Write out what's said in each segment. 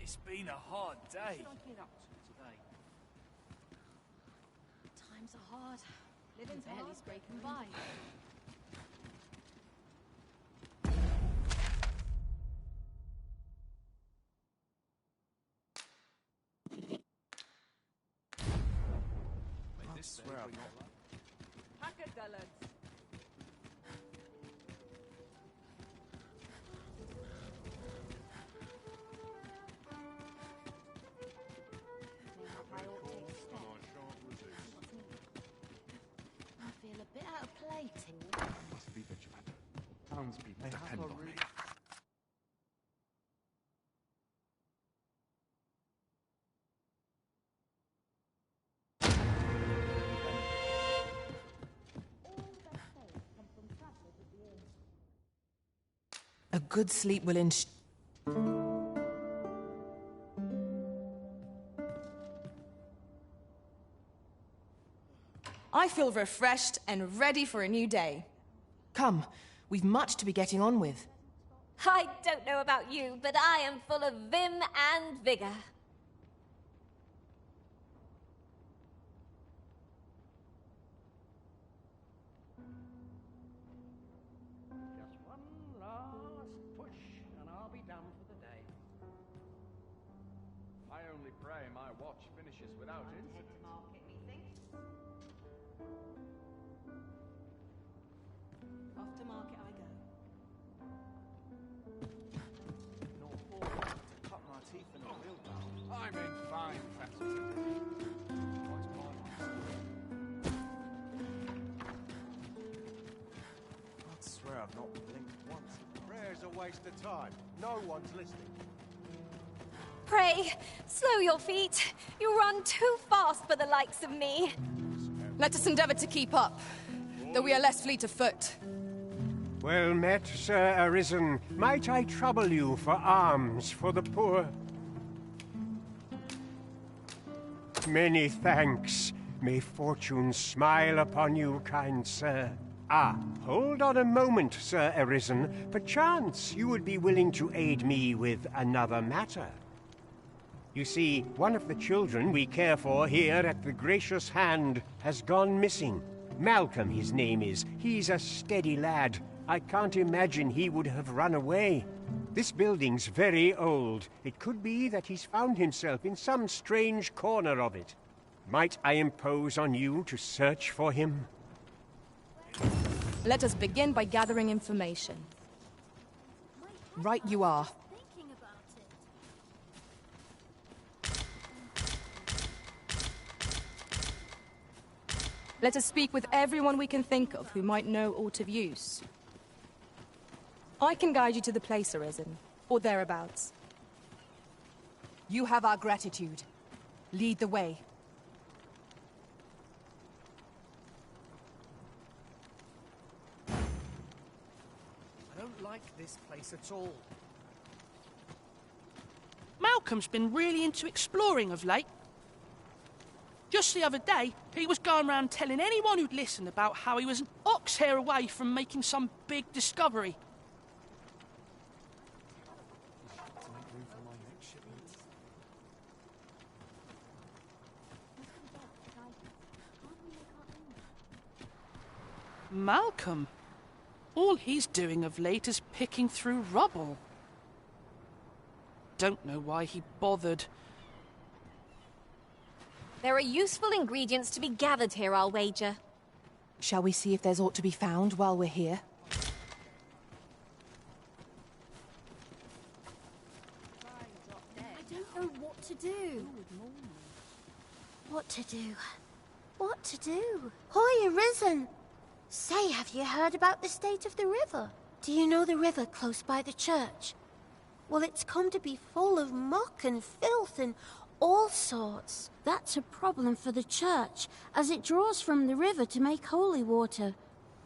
It's been a hard day. What should I get up to today? Times are hard. Living's barely scraping by. I swear I'm not. Hacker dullets. I feel a bit out of place. Must be vigilant. Townspeople depend on me. A good sleep will I feel refreshed and ready for a new day. Come, we've much to be getting on with. I don't know about you, but I am full of vim and vigor. Just one last push, and I'll be done for the day. I only pray my watch finishes without incident. Head to market, methinks. Off to market I go. Nor poor to cut my teeth in a wheelbarrow. I'm in fine fettle today. What's I swear I've not blinked once. Prayer's a waste of time. No one's listening. Pray, slow your feet. You run too fast for the likes of me. Let us endeavour to keep up, though we are less fleet of foot. Well met, Sir Arisen. Might I trouble you for alms for the poor? Many thanks. May fortune smile upon you, kind sir. Ah, hold on a moment, Sir Arisen. Perchance you would be willing to aid me with another matter. You see, one of the children we care for here at the Gracious Hand has gone missing. Malcolm, his name is. He's a steady lad. I can't imagine he would have run away. This building's very old. It could be that he's found himself in some strange corner of it. Might I impose on you to search for him? Let us begin by gathering information. Right you are. Thinking about it. Let us speak with everyone we can think of who might know aught of use. I can guide you to the place, Arisen, or thereabouts. You have our gratitude. Lead the way. I don't like this place at all. Malcolm's been really into exploring of late. Just the other day, he was going around telling anyone who'd listen about how he was an ox hair away from making some big discovery. To make room for my next shipment. Malcolm? All he's doing of late is picking through rubble. Don't know why he bothered. There are useful ingredients to be gathered here, I'll wager. Shall we see if there's aught to be found while we're here? I don't know what to do. What to do? What to do? Hoy, Arisen! Say, have you heard about the state of the river? Do you know the river close by the church? Well, it's come to be full of muck and filth and all sorts. That's a problem for the church, as it draws from the river to make holy water.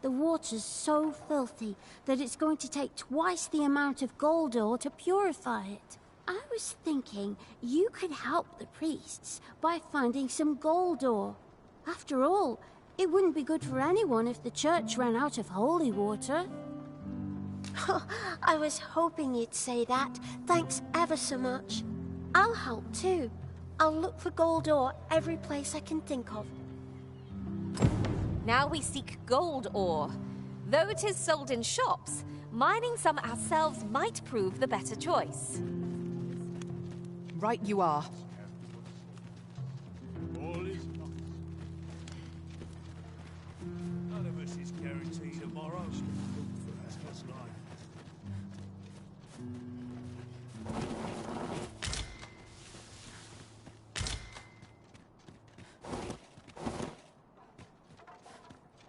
The water's so filthy that it's going to take twice the amount of gold ore to purify it. I was thinking you could help the priests by finding some gold ore. After all, it wouldn't be good for anyone if the church ran out of holy water. I was hoping you'd say that. Thanks ever so much. I'll help too. I'll look for gold ore every place I can think of. Now we seek gold ore. Though it is sold in shops, mining some ourselves might prove the better choice. Right you are. All is not. None of us is guaranteed tomorrow. That's what's life.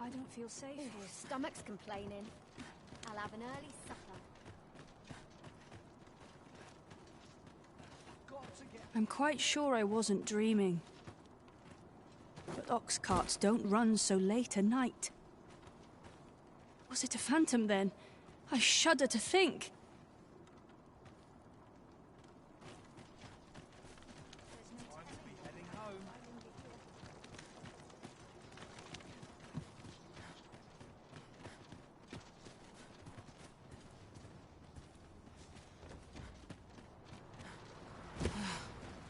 I don't feel safe here. Stomach's complaining. I'll have an early supper. I'm quite sure I wasn't dreaming. But ox carts don't run so late at night. Was it a phantom then? I shudder to think.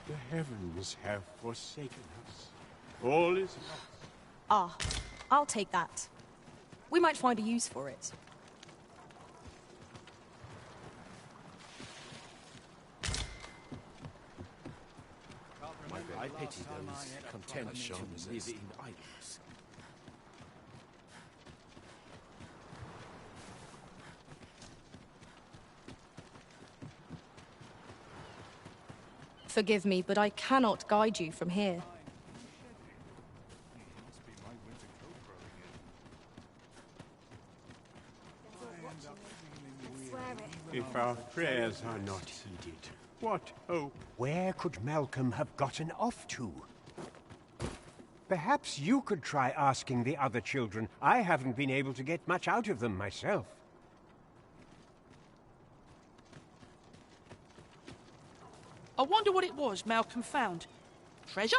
The heavens have forsaken us. All is lost. Ah, I'll take that. We might find a use for it. I pity those content to live in idleness. Forgive me, but I cannot guide you from here. If our prayers are not heeded, what hope? Where could Malcolm have gotten off to? Perhaps you could try asking the other children. I haven't been able to get much out of them myself. I wonder what it was Malcolm found. Treasure?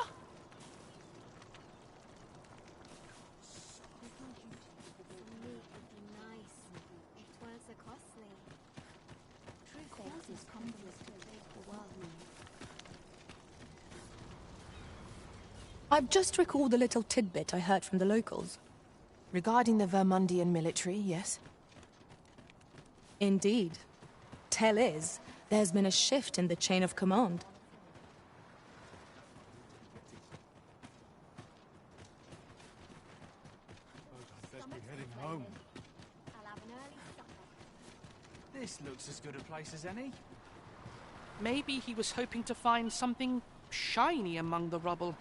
I've just recalled a little tidbit I heard from the locals. Regarding the Vermundian military, yes? Indeed. Tell is, there's been a shift in the chain of command. Best be heading home. This looks as good a place as any. Maybe he was hoping to find something shiny among the rubble.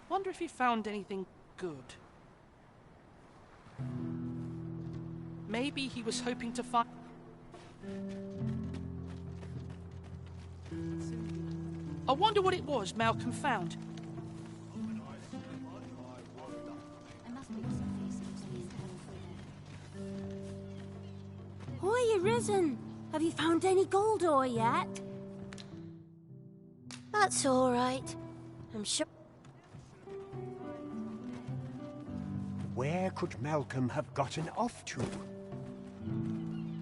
Wonder if he found anything good. Maybe he was hoping to find... I wonder what it was Malcolm found. Hoy, Arisen! Have you found any gold ore yet? That's all right. I'm sure... Where could Malcolm have gotten off to?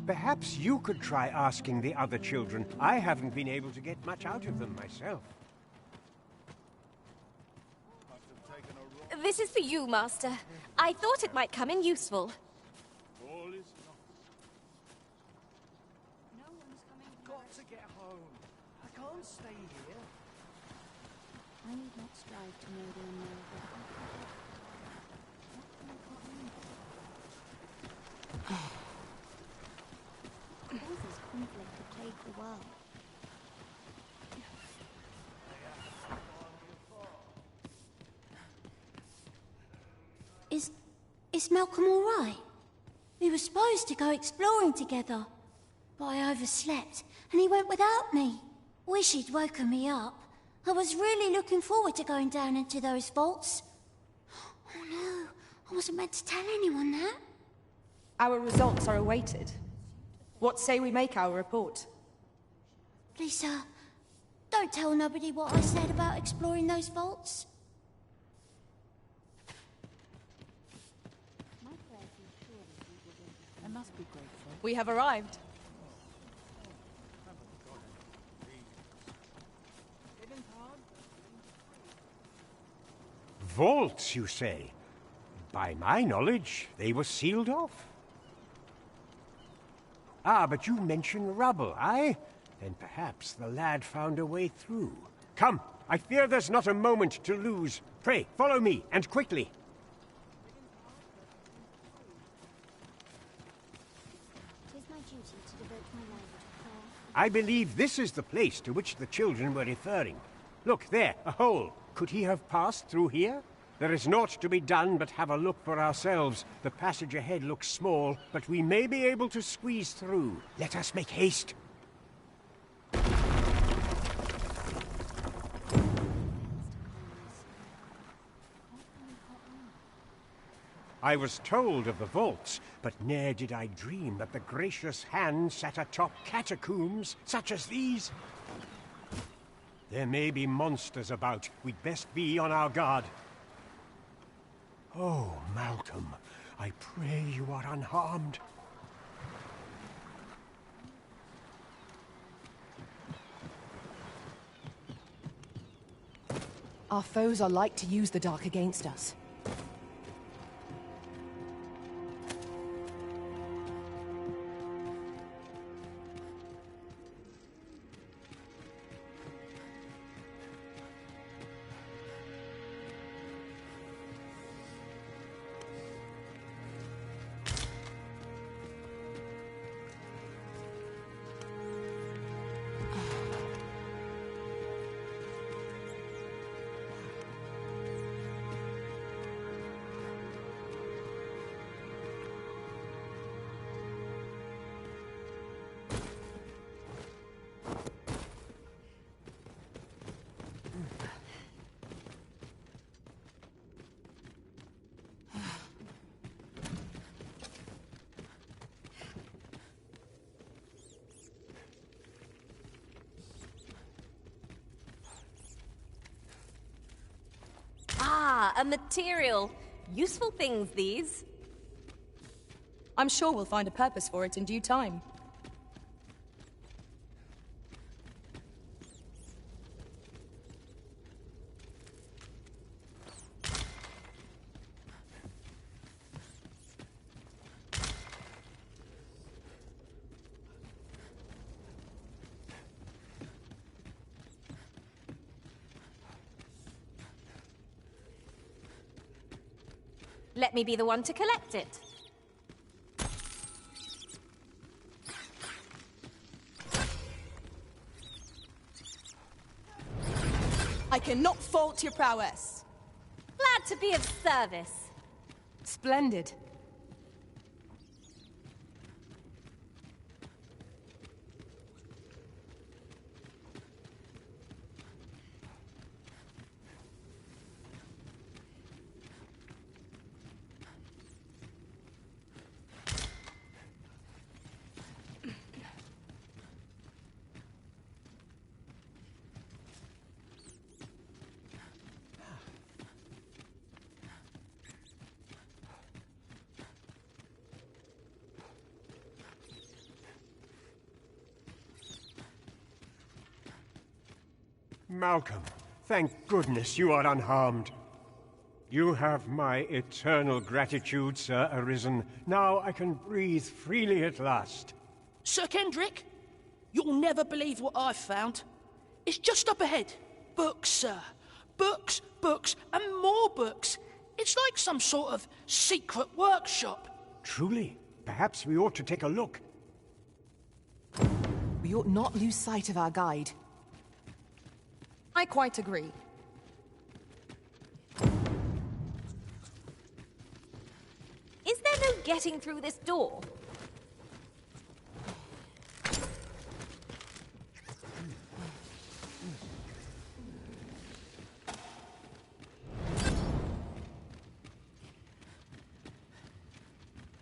Perhaps you could try asking the other children. I haven't been able to get much out of them myself. This is for you, Master. I thought it might come in useful. All is lost. Got to get home. I can't stay here. I need not strive to know the unknowable. Causes conflict to plague the world. Is Malcolm all right? We were supposed to go exploring together, but I overslept and he went without me. Wish he'd woken me up. I was really looking forward to going down into those vaults. Oh no, I wasn't meant to tell anyone that. Our results are awaited. What say we make our report? Please, sir, don't tell nobody what I said about exploring those vaults. I must be grateful. We have arrived. Vaults, you say? By my knowledge, they were sealed off. Ah, but you mentioned rubble, aye? Then perhaps the lad found a way through. Come, I fear there's not a moment to lose. Pray, follow me, and quickly. It is my duty to devote my life to prayer. I believe this is the place to which the children were referring. Look, there, a hole. Could he have passed through here? There is naught to be done but have a look for ourselves. The passage ahead looks small, but we may be able to squeeze through. Let us make haste. I was told of the vaults, but ne'er did I dream that the gracious hand sat atop catacombs such as these. There may be monsters about. We'd best be on our guard. Oh, Malcolm, I pray you are unharmed. Our foes are like to use the dark against us. A material. Useful things, these. I'm sure we'll find a purpose for it in due time. Let me be the one to collect it. I cannot fault your prowess. Glad to be of service. Splendid. Malcolm, thank goodness you are unharmed. You have my eternal gratitude, Sir Arisen. Now I can breathe freely at last. Sir Kendrick, you'll never believe what I've found. It's just up ahead. Books, sir. Books, books, and more books. It's like some sort of secret workshop. Truly? Perhaps we ought to take a look. We ought not lose sight of our guide. I quite agree. Is there no getting through this door?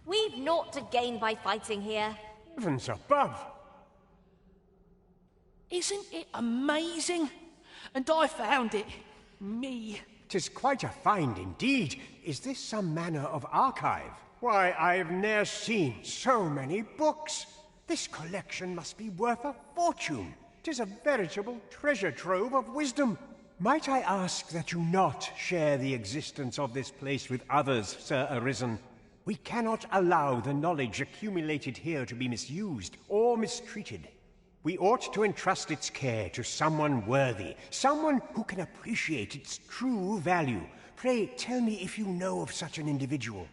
We've naught to gain by fighting here. Heavens above! Isn't it amazing? And I found it. Me. 'Tis quite a find indeed. Is this some manner of archive? Why, I've ne'er seen so many books. This collection must be worth a fortune. 'Tis a veritable treasure trove of wisdom. Might I ask that you not share the existence of this place with others, Sir Arisen? We cannot allow the knowledge accumulated here to be misused or mistreated. We ought to entrust its care to someone worthy, someone who can appreciate its true value. Pray tell me if you know of such an individual.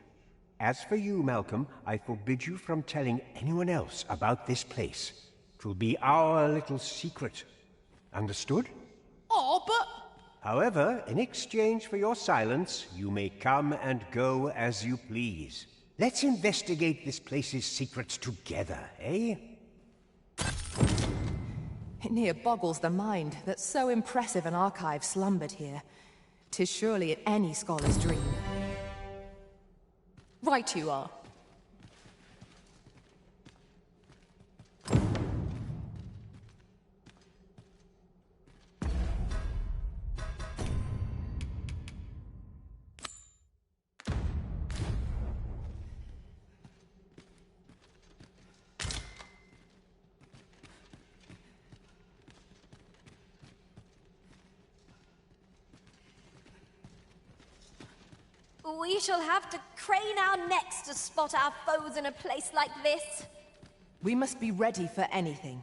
As for you, Malcolm, I forbid you from telling anyone else about this place. 'Twill be our little secret. Understood? Oh, but... However, in exchange for your silence, you may come and go as you please. Let's investigate this place's secrets together, eh? It near boggles the mind that so impressive an archive slumbered here. 'Tis surely any scholar's dream. Right you are. We shall have to crane our necks to spot our foes in a place like this. We must be ready for anything.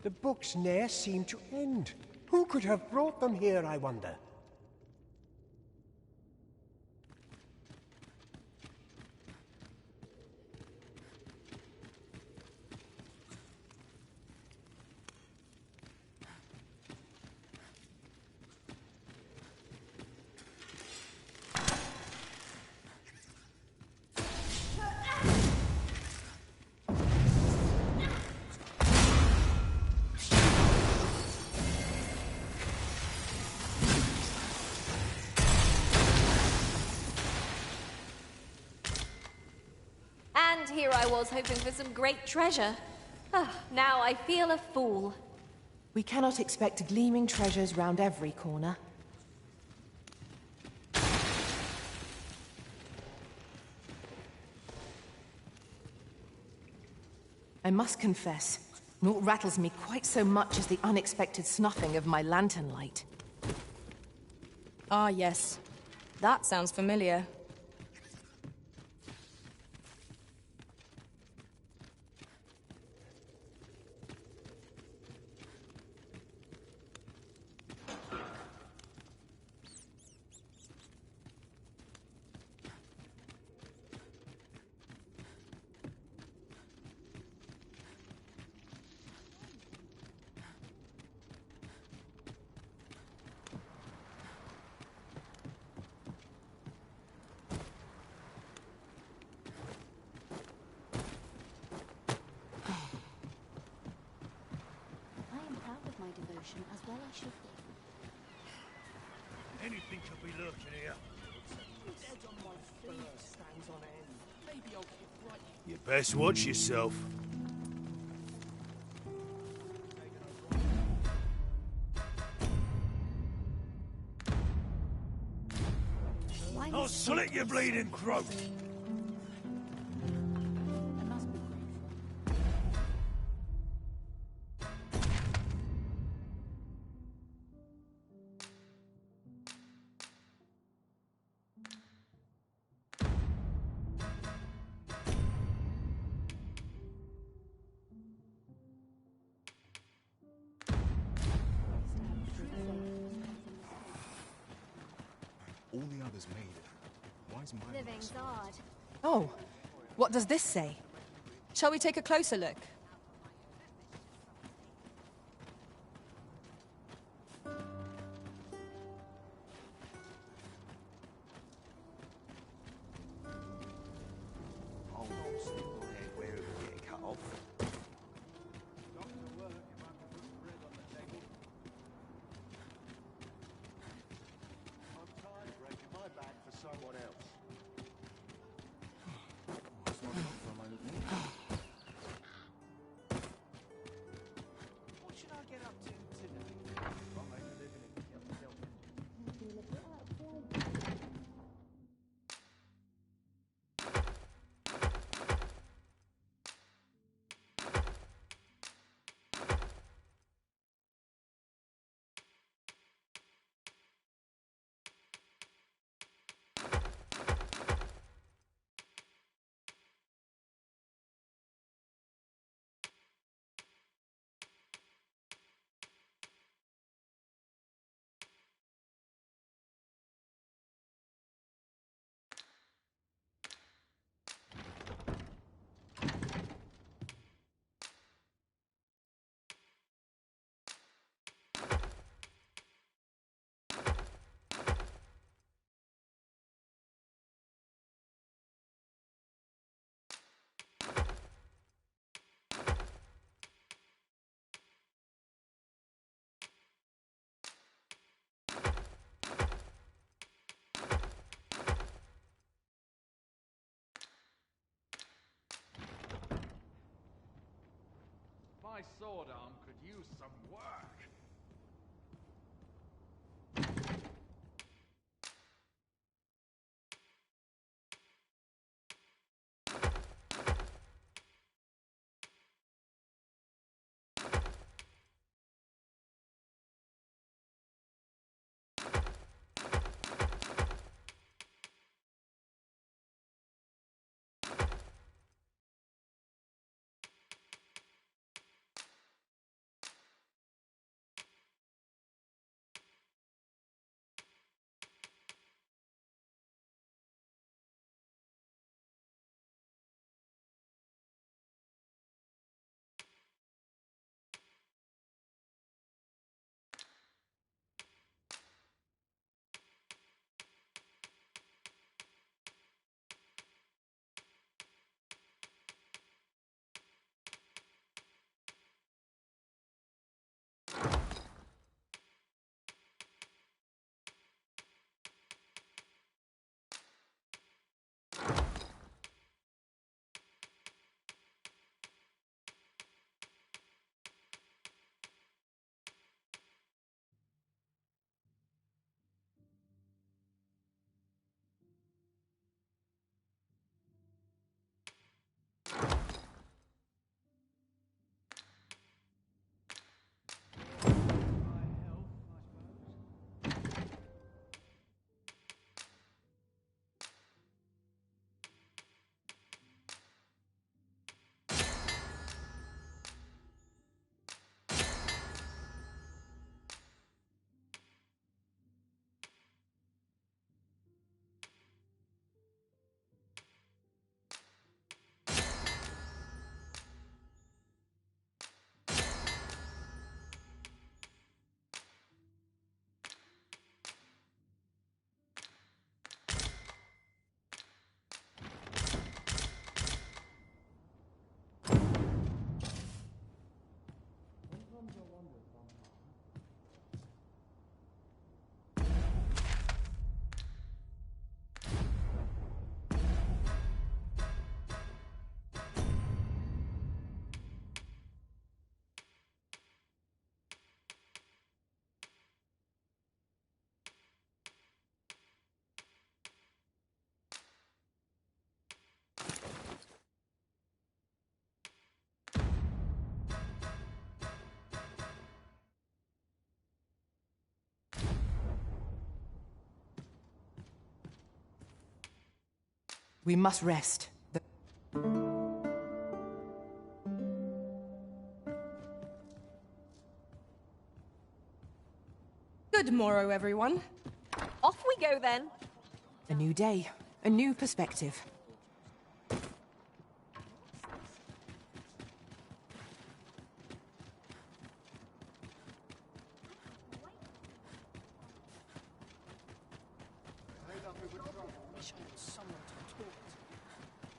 The books ne'er seem to end. Who could have brought them here, I wonder? And here I was hoping for some great treasure. Now I feel a fool. We cannot expect gleaming treasures round every corner. I must confess, naught rattles me quite so much as the unexpected snuffing of my lantern light. Ah, yes. That sounds familiar. As well I should be. Anything could be lurking here. Dead on my feet stands on end. Maybe I'll keep right. You best watch yourself. I'll slit your bleeding throat. All the others made it. Why is mine Living's hard. Oh, what does this say? Shall we take a closer look? Hold on, stick your head where it will get cut off. I'm tired of breaking my back for someone else. It's not enough for a moment, then. What should I get up to today? I'll make a living and get myself My sword arm could use some work. We must rest. Good morrow, everyone. Off we we go then. A new day, a new perspective.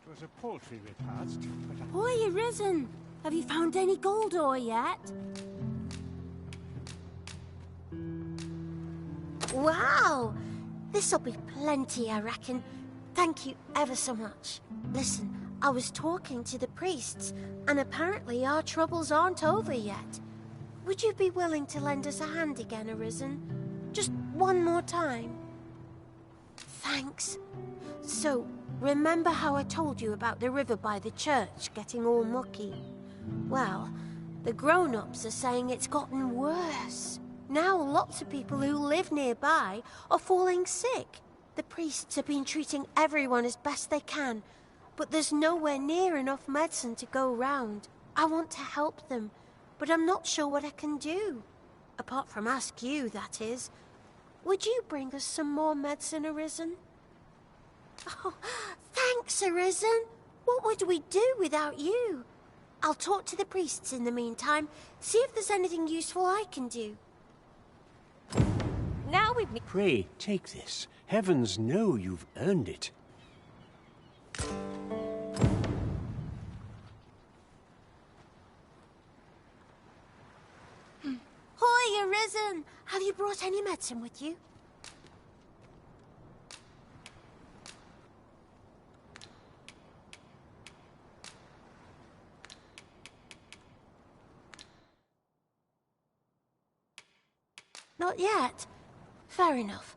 It was a paltry repast, but Boy, Arisen! Have you found any gold ore yet? Wow! This'll be plenty, I reckon. Thank you ever so much. Listen, I was talking to the priests, and apparently our troubles aren't over yet. Would you be willing to lend us a hand again, Arisen? Just one more time? Thanks. So, remember how I told you about the river by the church getting all mucky? Well, the grown-ups are saying it's gotten worse. Now lots of people who live nearby are falling sick. The priests have been treating everyone as best they can, but there's nowhere near enough medicine to go round. I want to help them, but I'm not sure what I can do. Apart from ask you, that is. Would you bring us some more medicine, Arisen? Oh, thanks, Arisen. What would we do without you? I'll talk to the priests in the meantime, see if there's anything useful I can do. Now we've... pray, take this. Heavens know you've earned it. Hoy, Arisen! Have you brought any medicine with you? Not yet. Fair enough.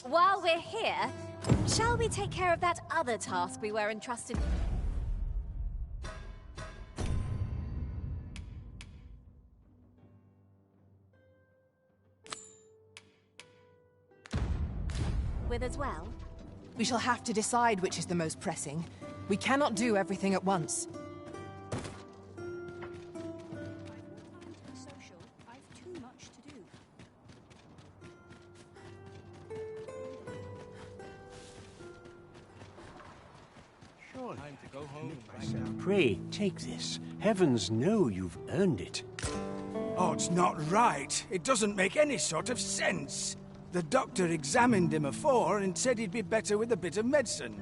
While we're here, shall we take care of that other task we were entrusted? With as well? We shall have to decide which is the most pressing. We cannot do everything at once. Time to go home. Pray, take this. Heavens know you've earned it. Oh, it's not right. It doesn't make any sort of sense. The doctor examined him afore and said he'd be better with a bit of medicine.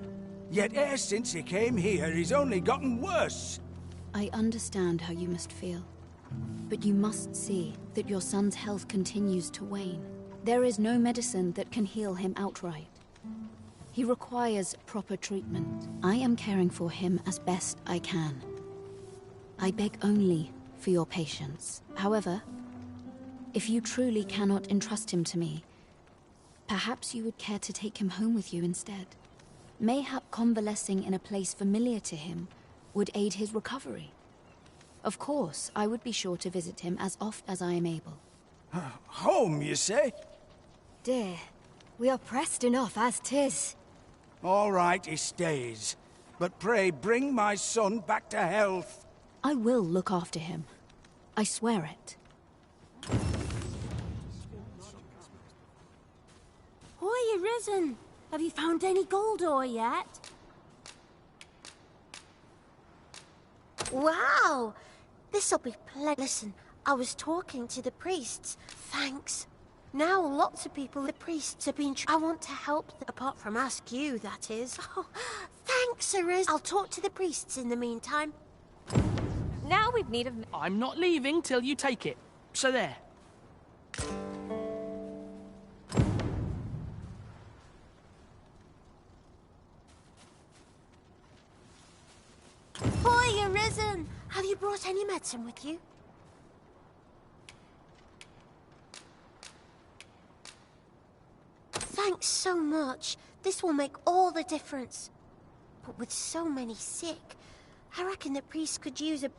Yet e'er since he came here, he's only gotten worse. I understand how you must feel. But you must see that your son's health continues to wane. There is no medicine that can heal him outright. He requires proper treatment. I am caring for him as best I can. I beg only for your patience. However, if you truly cannot entrust him to me, perhaps you would care to take him home with you instead. Mayhap convalescing in a place familiar to him would aid his recovery. Of course, I would be sure to visit him as oft as I am able. Home, you say? dear. We are pressed enough as 'tis. All right, he stays. But pray bring my son back to health. I will look after him. I swear it. Hoy, Arisen! Have you found any gold ore yet? Wow! This'll be Listen, I was talking to the priests. Thanks. Now lots of people, the priests, have been... I want to help them, apart from ask you, that is. Oh, thanks, Arisen. I'll talk to the priests in the meantime. Now we've need of... I'm not leaving till you take it. So there. Hoy, Arisen! Have you brought any medicine with you? Thanks so much. This will make all the difference. But with so many sick, I reckon the priest could use a...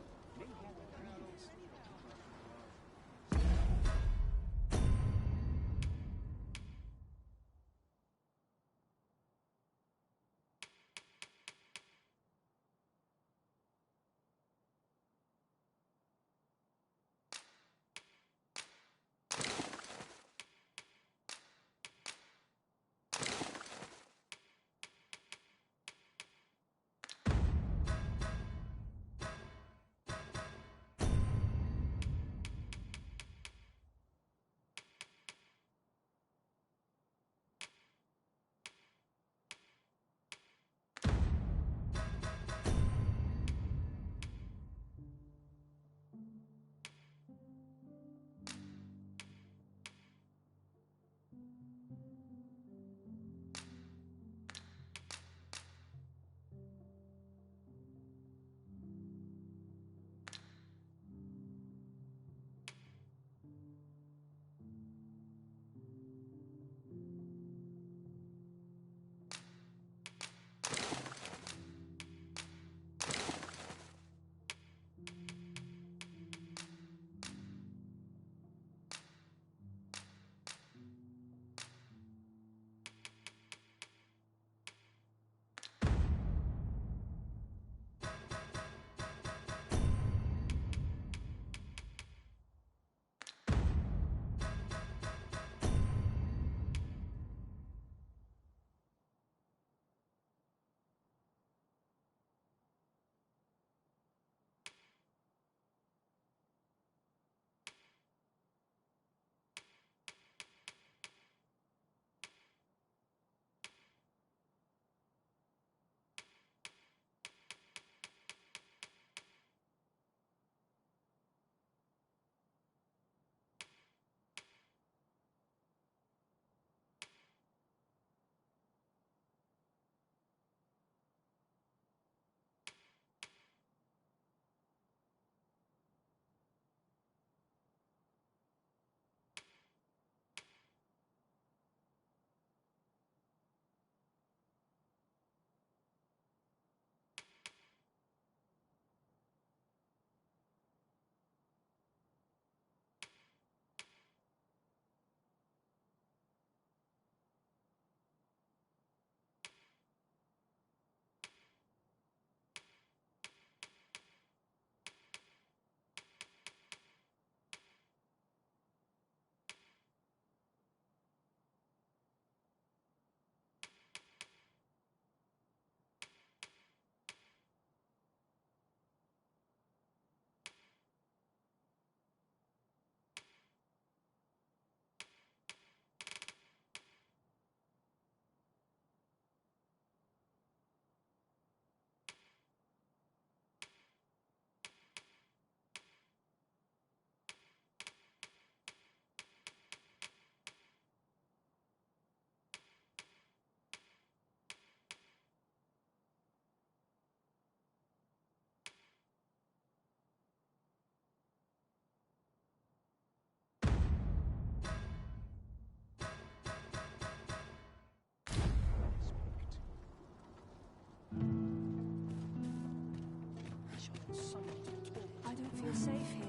I don't feel safe here.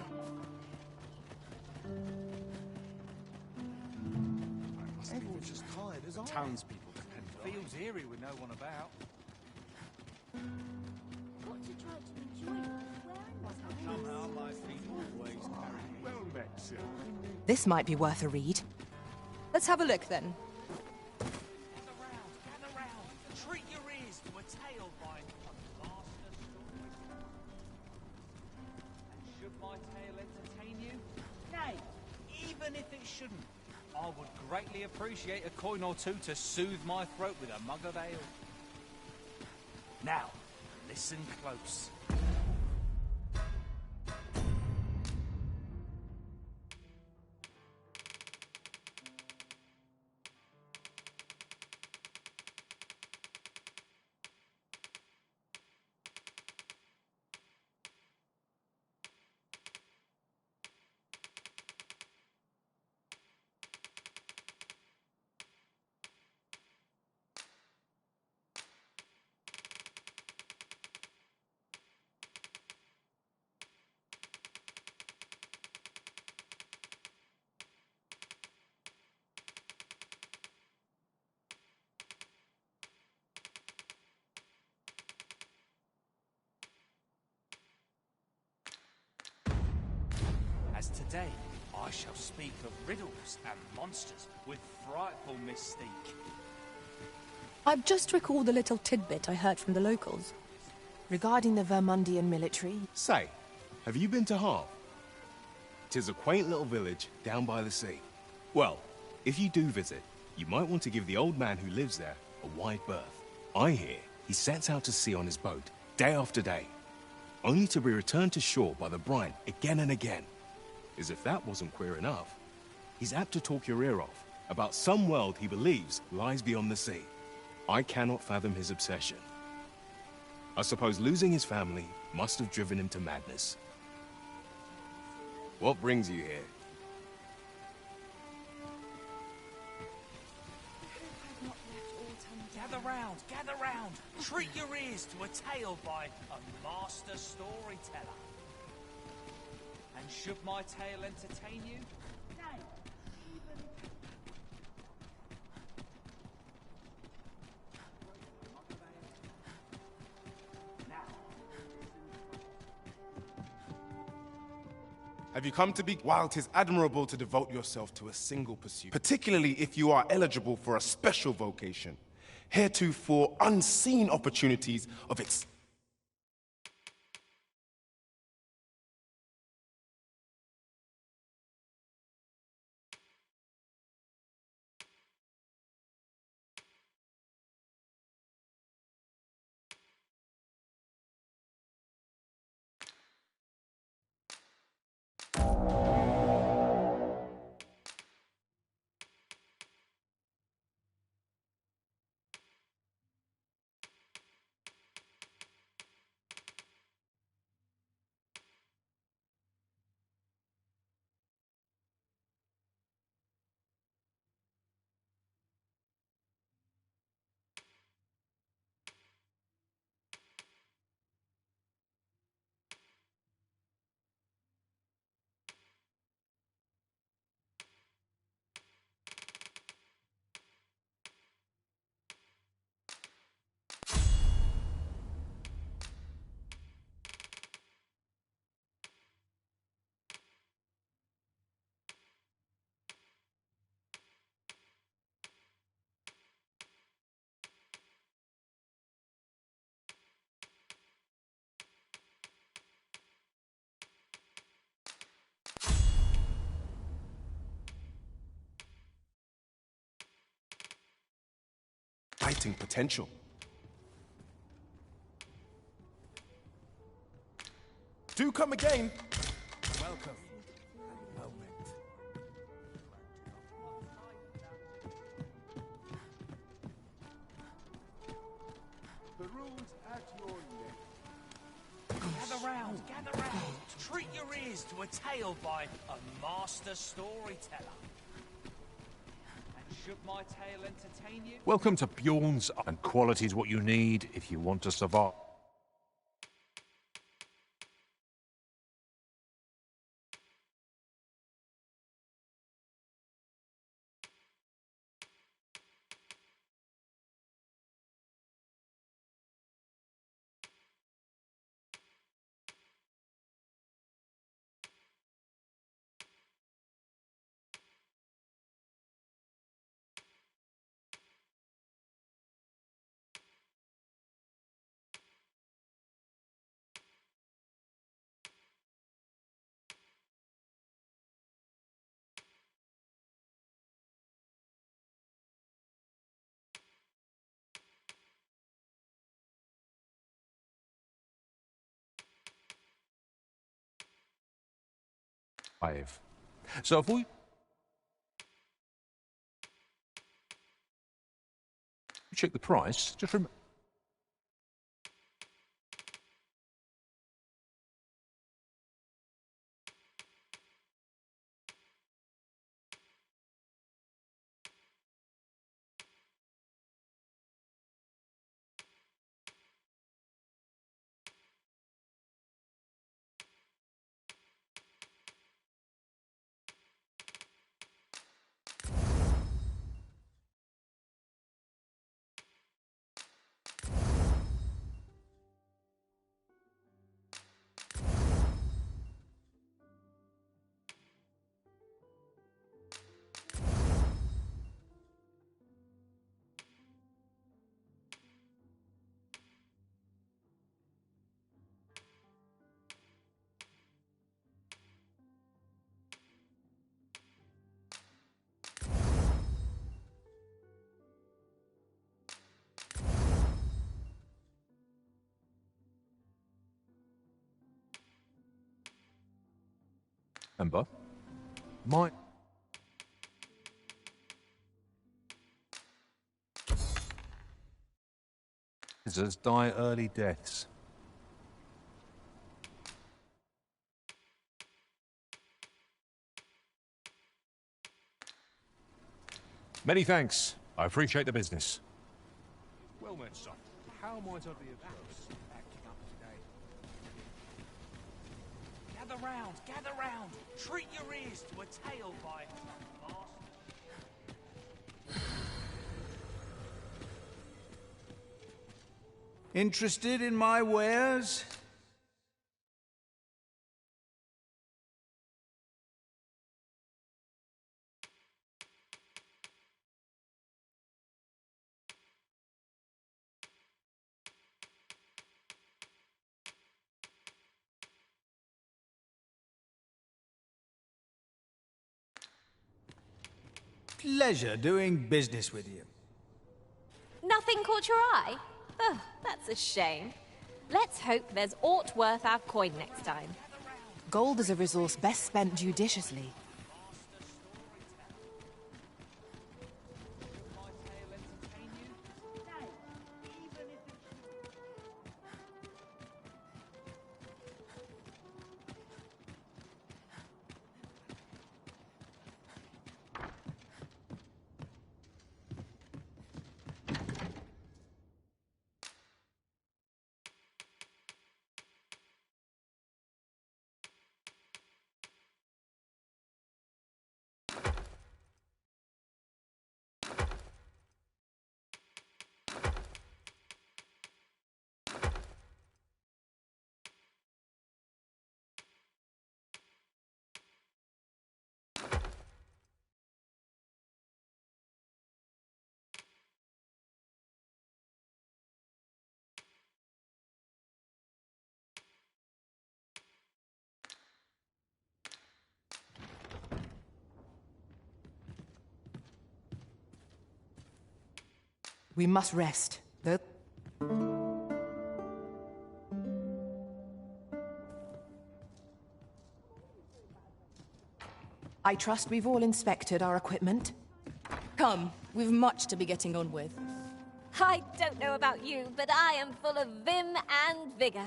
Everyone's just tired as I am. Townspeople depend on it. Feels eerie with no one about. Got to try to enjoy life wearing what's Somehow my feet always carry me. Well met, sir. This might be worth a read. Let's have a look then. Gather round. Treat your ears to a tale by a master storyteller. And should my tale entertain you? Nay, even if it shouldn't, I would greatly appreciate a coin or two to soothe my throat with a mug of ale. Now, listen close. As today, I shall speak of riddles and monsters with frightful mystique. I've just recalled the little tidbit I heard from the locals. Regarding the Vermundian military, Say, have you been to Harv? 'Tis a quaint little village down by the sea. Well, if you do visit, you might want to give the old man who lives there a wide berth. I hear he sets out to sea on his boat, day after day, only to be returned to shore by the brine again and again. As if that wasn't queer enough, he's apt to talk your ear off about some world he believes lies beyond the sea. I cannot fathom his obsession. I suppose losing his family must have driven him to madness. What brings you here? Gather round. Treat your ears to a tale by a master storyteller. And should my tale entertain you? Nay, even... Have you come to be? While 'tis admirable to devote yourself to a single pursuit, particularly if you are eligible for a special vocation, heretofore unseen opportunities of its... Fighting potential. Do come again. Welcome. Moment. The rules at your neck. Gather round. Treat your ears to a tale by a master storyteller. And should my tale entertain you? Welcome to Bjorn's, and quality is what you need if you want to survive. So if we check the price, just remember. Remember, Lizards die early deaths. Many thanks. I appreciate the business. Well met, son. How might I be of use? Acting up today. Gather round, gather round. Treat your ears to a tale by Interested in my wares? Pleasure doing business with you. Nothing caught your eye? Oh, that's a shame. Let's hope there's aught worth our coin next time. Gold is a resource best spent judiciously. We must rest. I trust we've all inspected our equipment. Come, we've much to be getting on with. I don't know about you, but I am full of vim and vigor.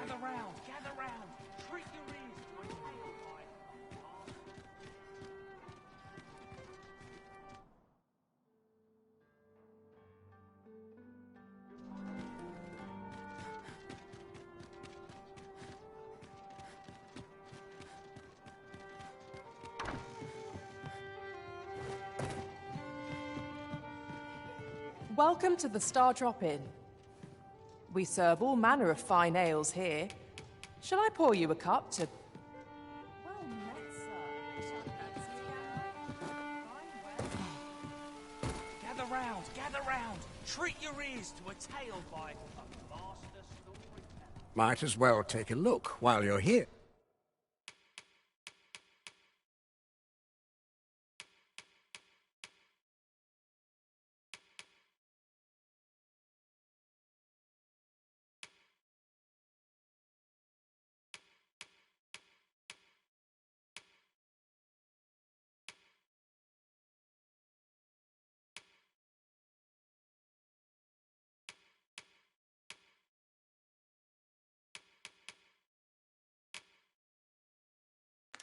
Gather round, gather round. Treat your ears to a tale by Welcome to the Star Drop Inn. We serve all manner of fine ales here. Shall I pour you a cup to... Gather round, gather round. Treat your ears to a tale by a master storyteller. Might as well take a look while you're here.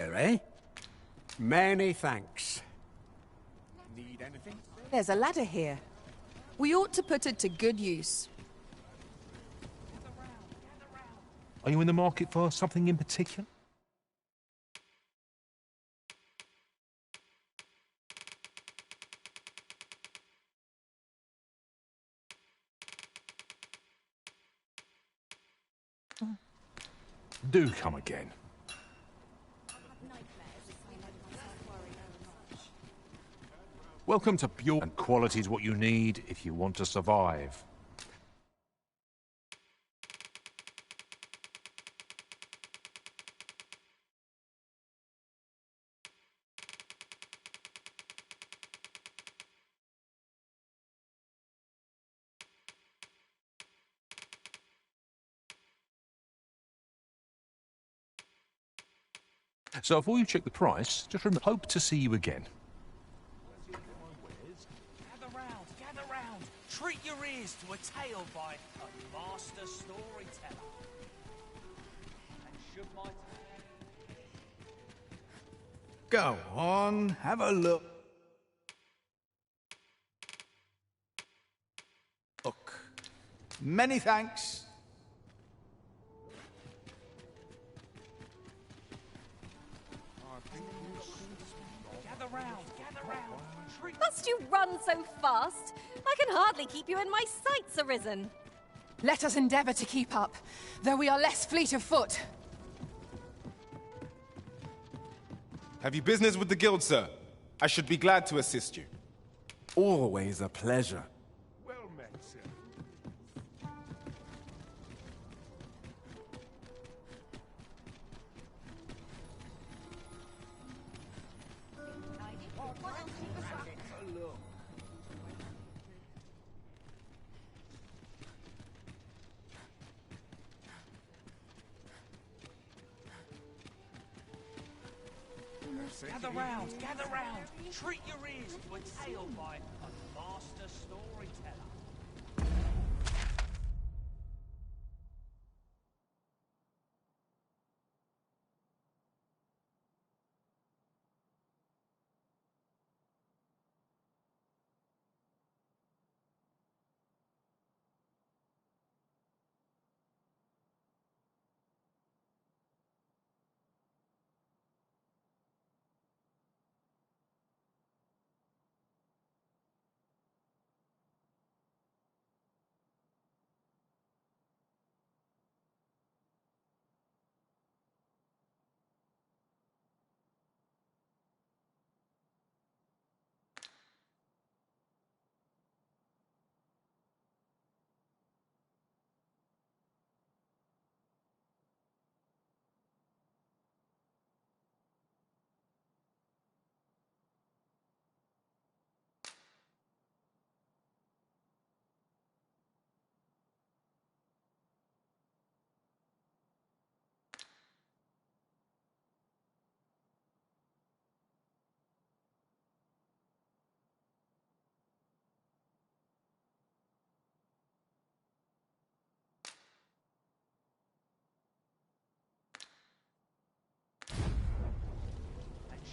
Eh? Many thanks. Need anything? There's a ladder here. We ought to put it to good use. Are you in the market for something in particular? Do come again. Welcome to Pure, and quality is what you need if you want to survive. So before you check the price, just remember, hope to see you again. Gather round. Treat your ears to a tale by a master storyteller. And should my Go on, have a look. Look. Many thanks. gather round. Must you run so fast? I can hardly keep you in my sights, Arisen. Let us endeavour to keep up, though we are less fleet of foot. Have you business with the guild, sir? I should be glad to assist you. Always a pleasure. Well met, sir. Gather round. Treat your ears to a tale by a master storyteller.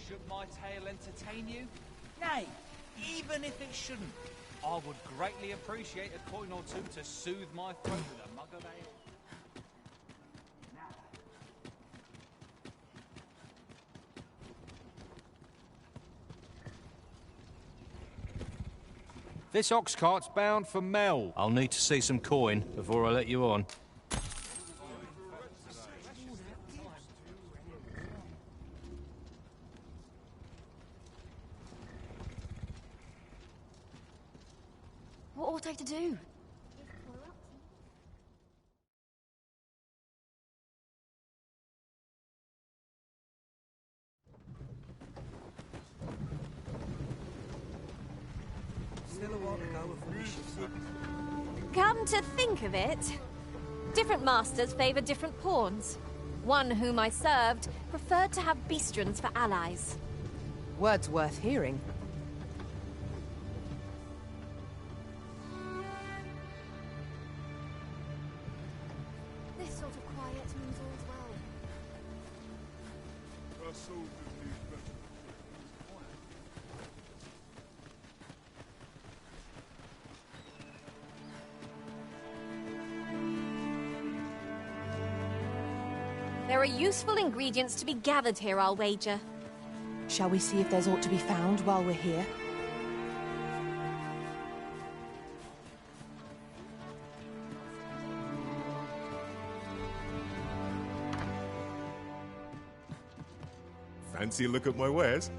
Should my tale entertain you? Nay, even if it shouldn't, I would greatly appreciate a coin or two to soothe my throat with a mug of ale. This ox cart's bound for Mel. I'll need to see some coin before I let you on. What ought I to do? Come to think of it, different masters favour different pawns. One whom I served preferred to have beastrons for allies. Words worth hearing. This sort of quiet means all's well. There are useful ingredients to be gathered here, I'll wager. Shall we see if there's aught to be found while we're here? Fancy a look at my wares?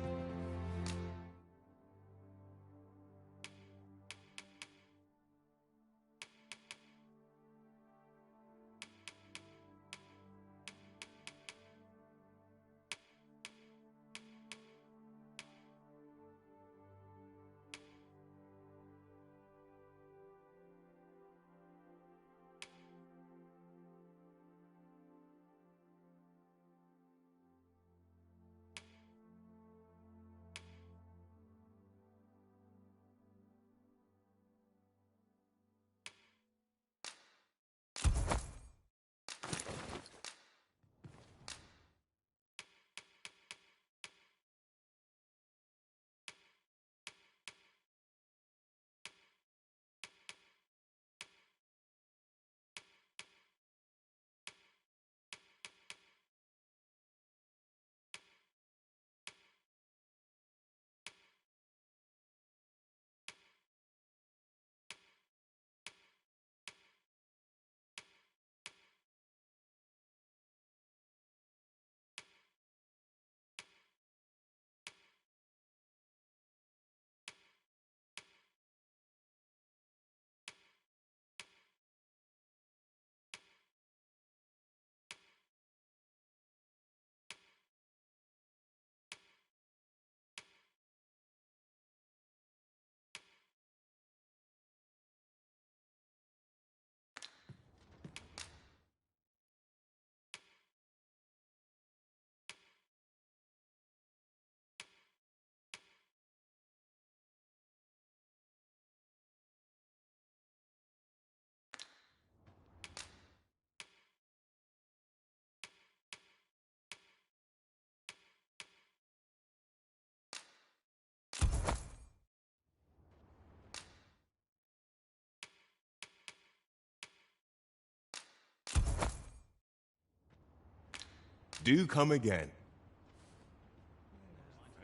Do come again.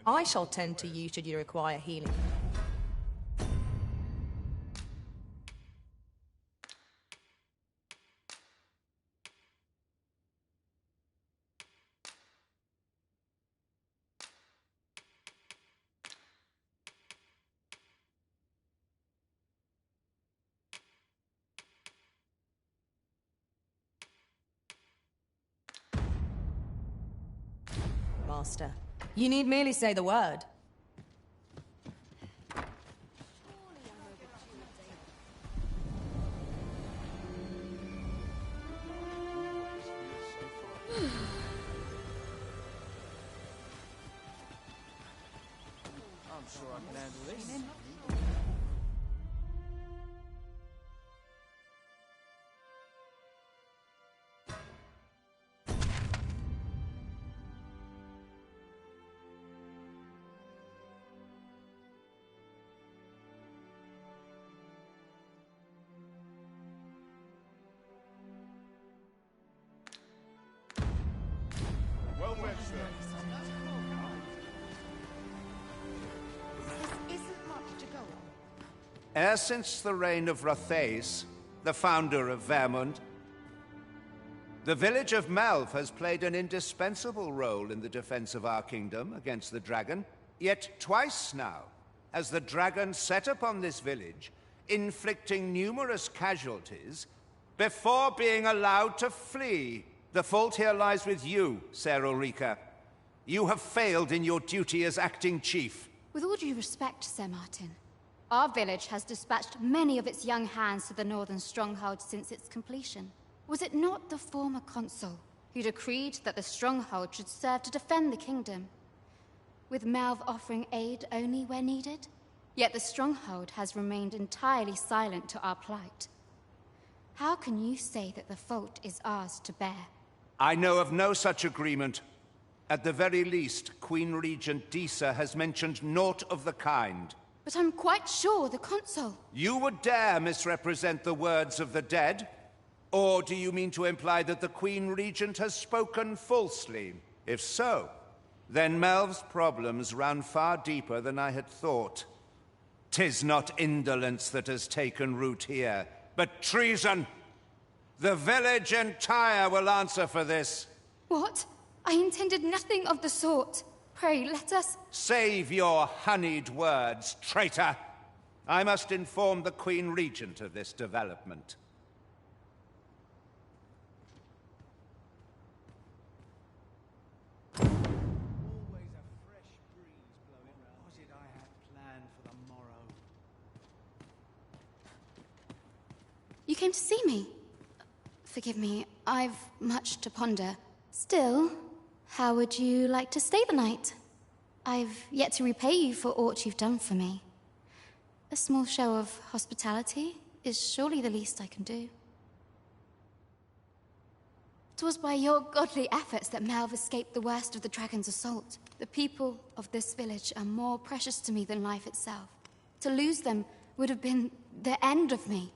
I shall tend to you should you require healing. Master, you need merely say the word. I'm sure I can handle this. Well met, sir. E'er since the reign of Rothaeus, the founder of Vermund, the village of Malv has played an indispensable role in the defense of our kingdom against the dragon. Yet twice now has the dragon set upon this village, inflicting numerous casualties before being allowed to flee. The fault here lies with you, Ser Ulrika. You have failed in your duty as acting chief. With all due respect, Sir Martin, our village has dispatched many of its young hands to the northern stronghold since its completion. Was it not the former consul who decreed that the stronghold should serve to defend the kingdom, with Malv offering aid only where needed? Yet the stronghold has remained entirely silent to our plight. How can you say that the fault is ours to bear? I know of no such agreement. At the very least, Queen Regent Disa has mentioned naught of the kind. But I'm quite sure the consul... You would dare misrepresent the words of the dead? Or do you mean to imply that the Queen Regent has spoken falsely? If so, then Melv's problems run far deeper than I had thought. 'Tis not indolence that has taken root here, but treason. The village entire will answer for this. What? I intended nothing of the sort. Pray, let us... Save your honeyed words, traitor. I must inform the Queen Regent of this development. Always a fresh breeze blowing round. What was it I had planned for the morrow? You came to see me. Forgive me, I've much to ponder. Still, how would you like to stay the night? I've yet to repay you for aught you've done for me. A small show of hospitality is surely the least I can do. 'Twas by your godly efforts that Melv escaped the worst of the dragon's assault. The people of this village are more precious to me than life itself. To lose them would have been the end of me.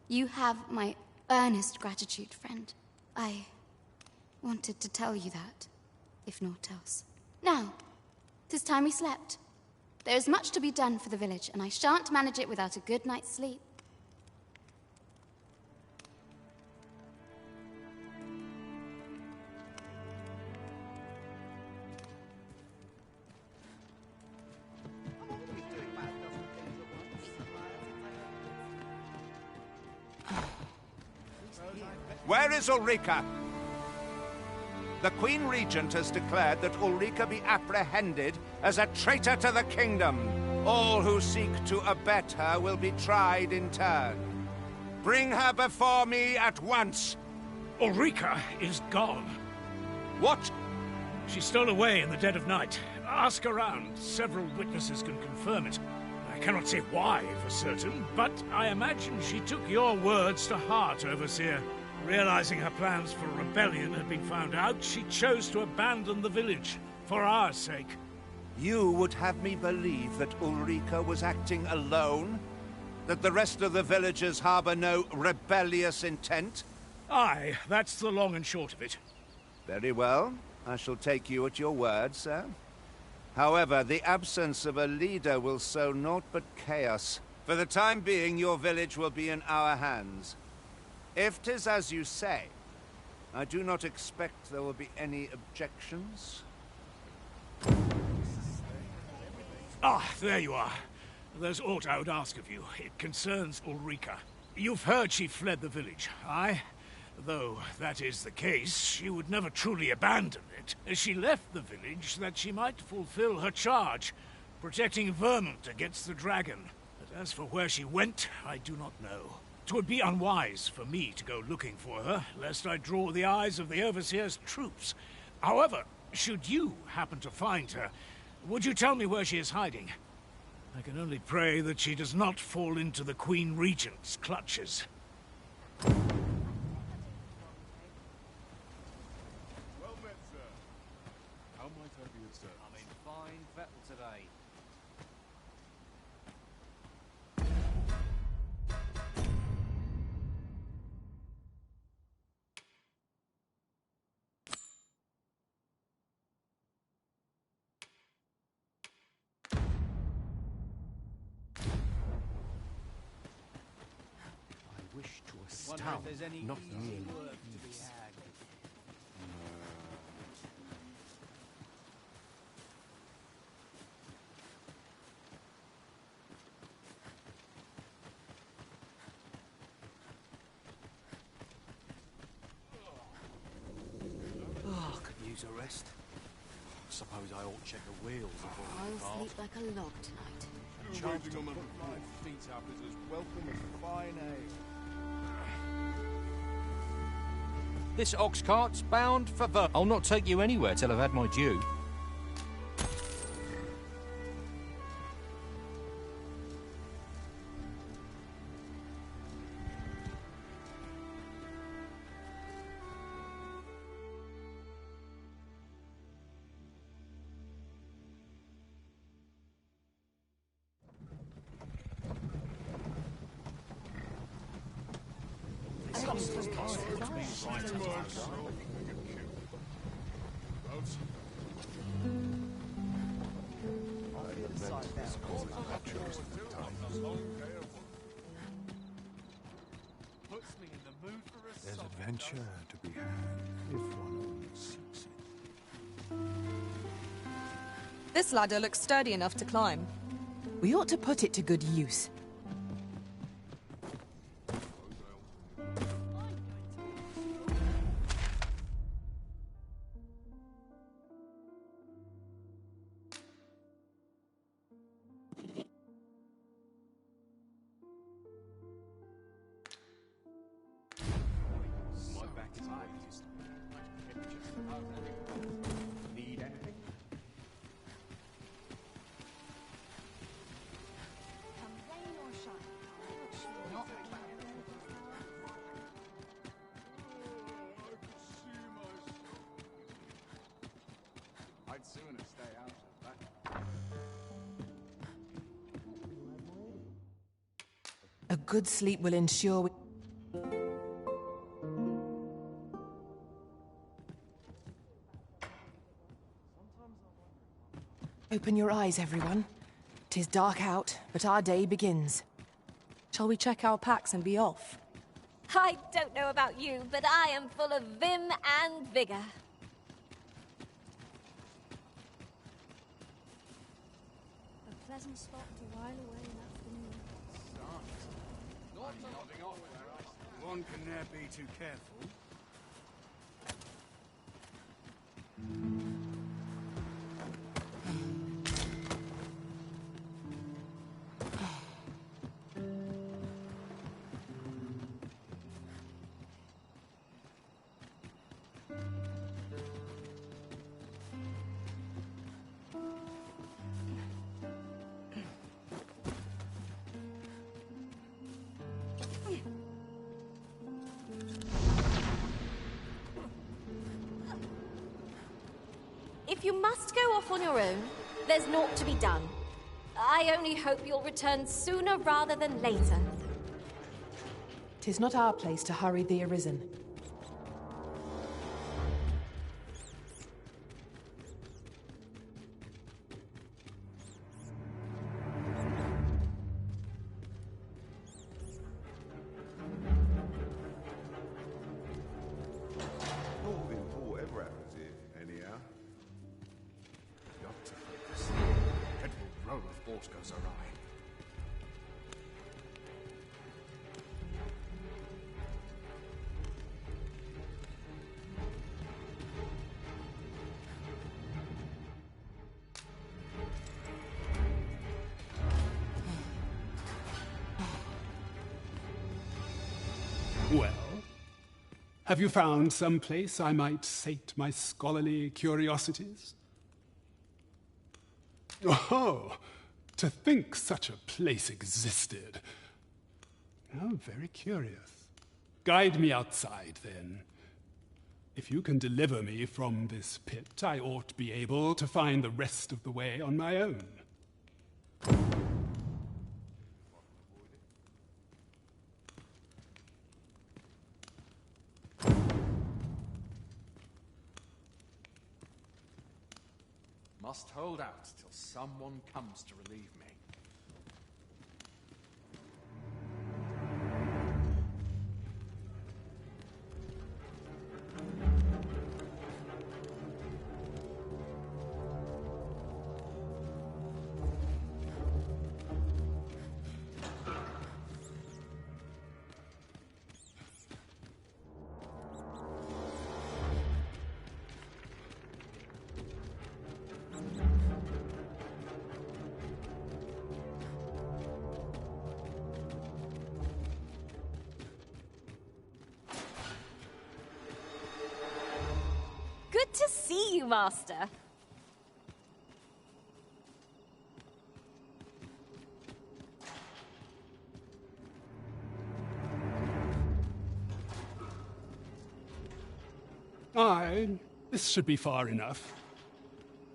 You have my earnest gratitude, friend. I wanted to tell you that, if naught else. Now, 'tis time we slept. There is much to be done for the village, and I shan't manage it without a good night's sleep. Where is Ulrika? The Queen Regent has declared that Ulrika be apprehended as a traitor to the kingdom. All who seek to abet her will be tried in turn. Bring her before me at once. Ulrika is gone. What? She stole away in the dead of night. Ask around. Several witnesses can confirm it. I cannot say why for certain, but I imagine she took your words to heart, Overseer. Realizing her plans for rebellion had been found out, she chose to abandon the village, for our sake. You would have me believe that Ulrika was acting alone? That the rest of the villagers harbor no rebellious intent? Aye, that's the long and short of it. Very well. I shall take you at your word, sir. However, the absence of a leader will sow naught but chaos. For the time being, your village will be in our hands. If 'tis as you say, I do not expect there will be any objections. Ah, there you are. There's aught I would ask of you. It concerns Ulrika. You've heard she fled the village, aye? Though that is the case, she would never truly abandon it. She left the village that she might fulfill her charge, protecting Vermont against the dragon. But as for where she went, I do not know. 'Twould be unwise for me to go looking for her, lest I draw the eyes of the Overseer's troops. However, should you happen to find her, would you tell me where she is hiding? I can only pray that she does not fall into the Queen Regent's clutches. Well met, sir. How might I be of service? I'm in fine fettle today. Wonder if there's any Not easy me. work to be had. Oh, could use a rest. Suppose I ought to check the wheels before we I'll depart. sleep like a log tonight. You waiting on my feet up is as welcome as fine ale. This ox cart's bound for I'll not take you anywhere till I've had my due. must put me right at last. There's adventure to be had if one only seeks it. This ladder looks sturdy enough to climb. We ought to put it to good use. Need anything? I'd sooner stay out of that. A good sleep will ensure we... Open your eyes, everyone. 'Tis dark out, but our day begins. Shall we check our packs and be off? I don't know about you, but I am full of vim and vigor. A pleasant spot to while away an afternoon. One can ne'er be too careful. If you must go off on your own, there's naught to be done. I only hope you'll return sooner rather than later. 'Tis not our place to hurry the Arisen. Moving for whatever happens here, anyhow. Got to focus. Dreadful row of thoughts goes awry. Well, have you found some place I might sate my scholarly curiosities? Oh, to think such a place existed. How very curious. Guide me outside, then. If you can deliver me from this pit, I ought to be able to find the rest of the way on my own. Must hold out till someone comes to relieve me. Good to see you, Master. Aye, this should be far enough.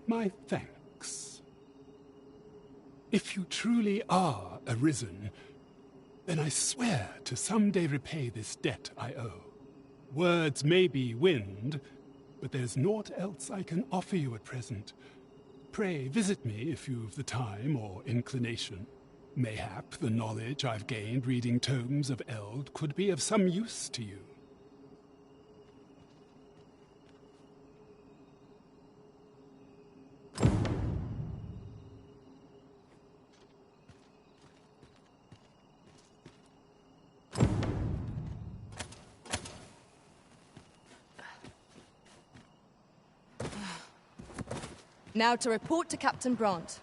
My thanks. If you truly are Arisen, then I swear to someday repay this debt I owe. Words may be wind, but there's naught else I can offer you at present. Pray visit me if you've the time or inclination. Mayhap the knowledge I've gained reading tomes of Eld could be of some use to you. Now to report to Captain Brant.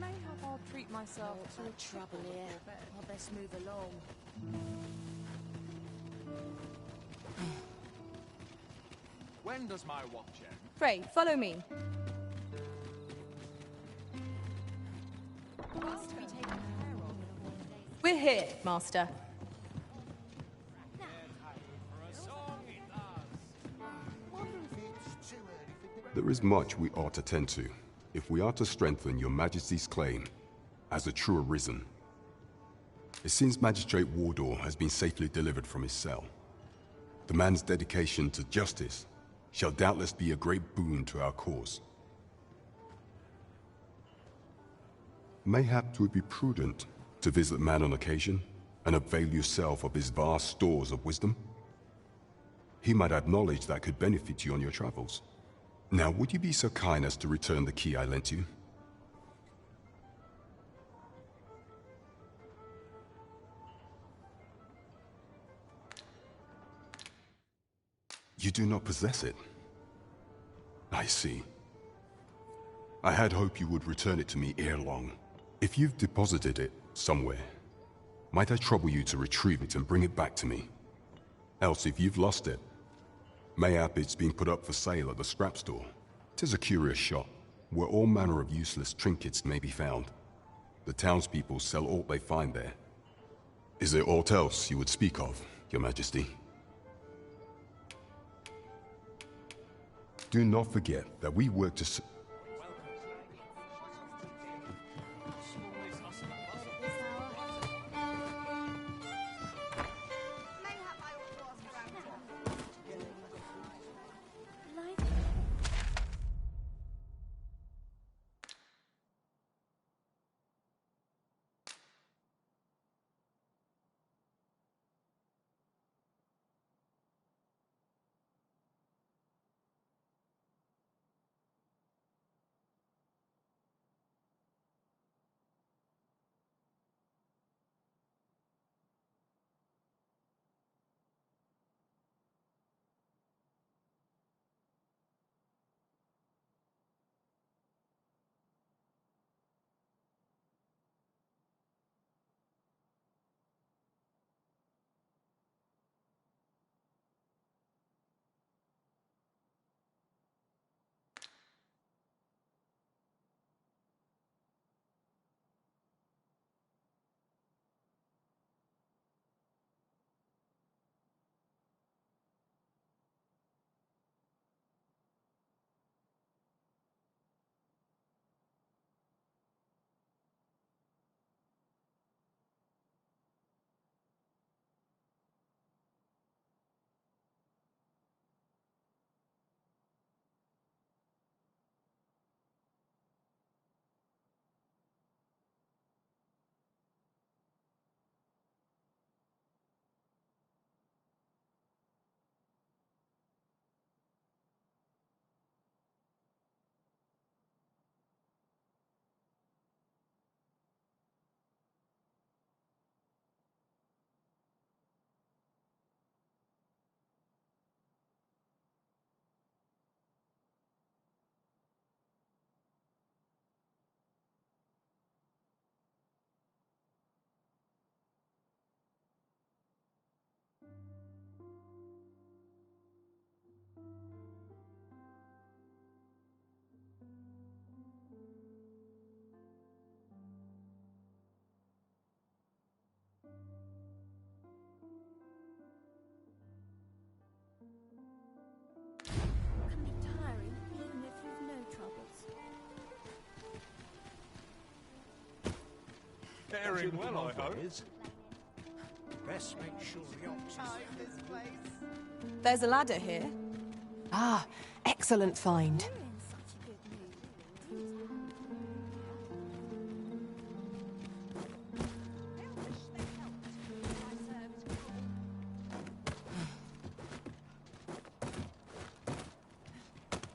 Mayhap I'll treat myself to a trouble here. I'll best move along. When does my watch end? Frey, follow me. We're here, Master. There is much we ought to tend to, if we are to strengthen your Majesty's claim as a true Arisen. It seems Magistrate Wardor has been safely delivered from his cell. The man's dedication to justice shall doubtless be a great boon to our cause. Mayhap it would be prudent to visit the man on occasion and avail yourself of his vast stores of wisdom. He might have knowledge that could benefit you on your travels. Now, would you be so kind as to return the key I lent you? You do not possess it. I see. I had hoped you would return it to me ere long. If you've deposited it somewhere, might I trouble you to retrieve it and bring it back to me? Else, if you've lost it, mayhap it's been put up for sale at the scrap store. 'Tis a curious shop, where all manner of useless trinkets may be found. The townspeople sell all they find there. Is there aught else you would speak of, Your Majesty? Do not forget that we work to... Faring well, I hope. Best make sure the ox There's a ladder here. Ah, excellent find.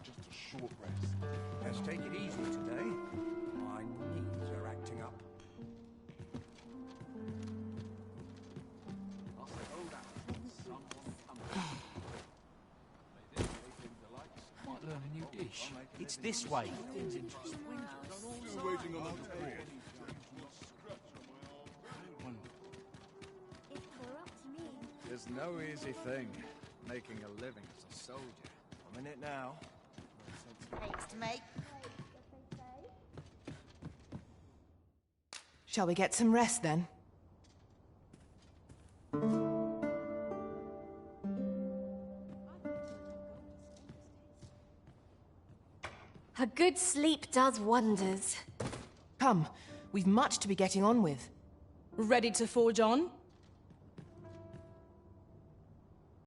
Just a short rest. Let's take it easy today. My knees are acting up. Might learn a new dish. It's this way. Waiting on our bread. There's no easy thing, making a living as a soldier. I'm in it now. Thanks to make. Shall we get some rest then? A good sleep does wonders. Come, we've much to be getting on with. Ready to forge on?